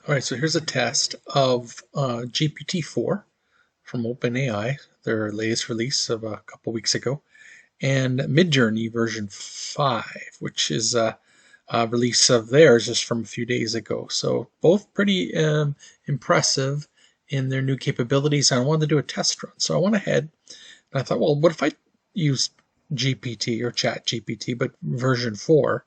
All right, so here's a test of GPT-4 from OpenAI, their latest release of a couple weeks ago, and Midjourney version 5, which is a release of theirs just from a few days ago. So both pretty impressive in their new capabilities. And I wanted to do a test run. So I went ahead and I thought, well, what if I use GPT or Chat GPT, but version 4,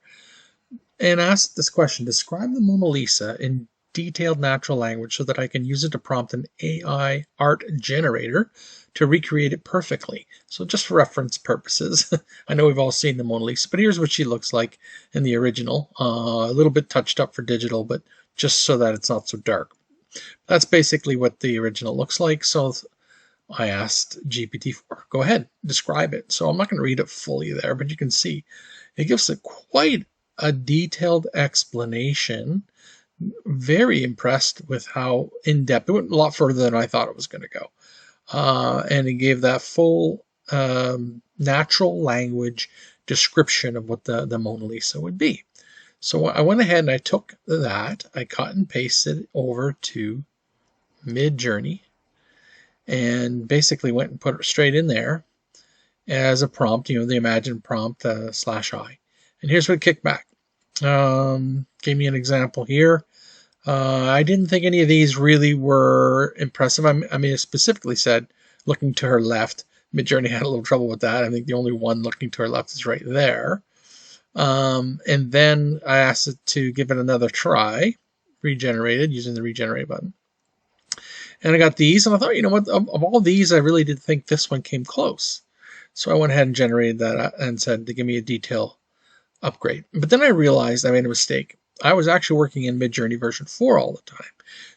and asked this question: describe the Mona Lisa in detailed natural language so that I can use it to prompt an AI art generator to recreate it perfectly. So just for reference purposes, I know we've all seen the Mona Lisa, but here's what she looks like in the original. A little bit touched up for digital, but just so that it's not so dark. That's basically what the original looks like. So I asked GPT-4, go ahead, describe it. So I'm not going to read it fully there, but you can see it gives it quite a detailed explanation. Very impressed with how in-depth. It went a lot further than I thought it was going to go. And it gave that full natural language description of what the Mona Lisa would be. So I went ahead and I took that, I cut and pasted it over to Midjourney, and basically went and put it straight in there as a prompt, the Imagine prompt /I. And here's what it kicked back. Gave me an example here. I didn't think any of these really were impressive. I mean, it specifically said looking to her left. Midjourney had a little trouble with that. I think the only one looking to her left is right there. And then I asked it to give it another try, regenerated, using the regenerate button. And I got these, and I thought, you know what, of all these, I really did think this one came close. So I went ahead and generated that and said to give me a detail upgrade. But then I realized I made a mistake. I was actually working in Midjourney version 4 all the time.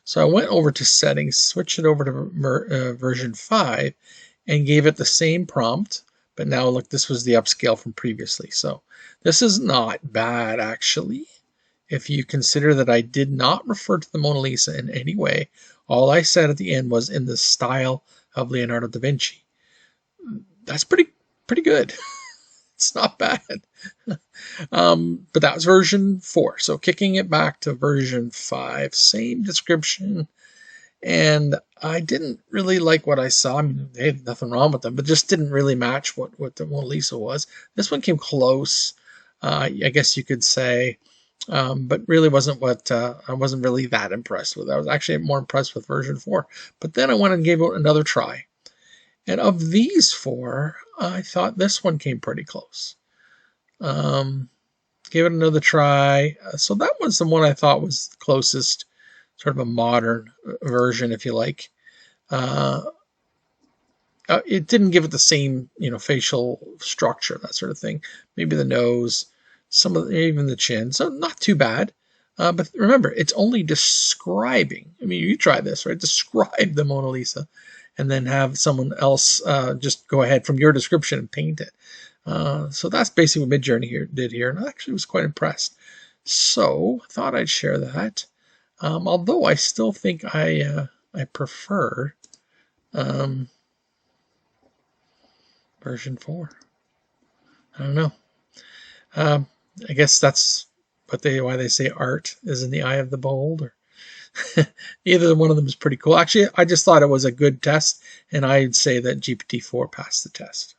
So I went over to settings, switched it over to version 5, and gave it the same prompt. But now look, this was the upscale from previously. So this is not bad, actually. If you consider that I did not refer to the Mona Lisa in any way, all I said at the end was in the style of Leonardo da Vinci. That's pretty good. It's not bad. But that was version 4. So kicking it back to version 5, same description. And I didn't really like what I saw. I mean, they had nothing wrong with them, but just didn't really match what the Mona Lisa was. This one came close, I guess you could say. But really wasn't what I wasn't really that impressed with. I was actually more impressed with version 4. But then I went and gave it another try. And of these 4, I thought this one came pretty close. Gave it another try. So that was the one I thought was closest, sort of a modern version, if you like. It didn't give it the same, facial structure, that sort of thing. Maybe the nose, even the chin. So not too bad. But remember, it's only describing. I mean, you try this, right? Describe the Mona Lisa, and then have someone else just go ahead from your description and paint it. So that's basically what Midjourney did here, and I actually was quite impressed. So I thought I'd share that. Although I still think I prefer version 4. I don't know. I guess that's why they say art is in the eye of the beholder. Either one of them is pretty cool. Actually, I just thought it was a good test, and I'd say that GPT-4 passed the test.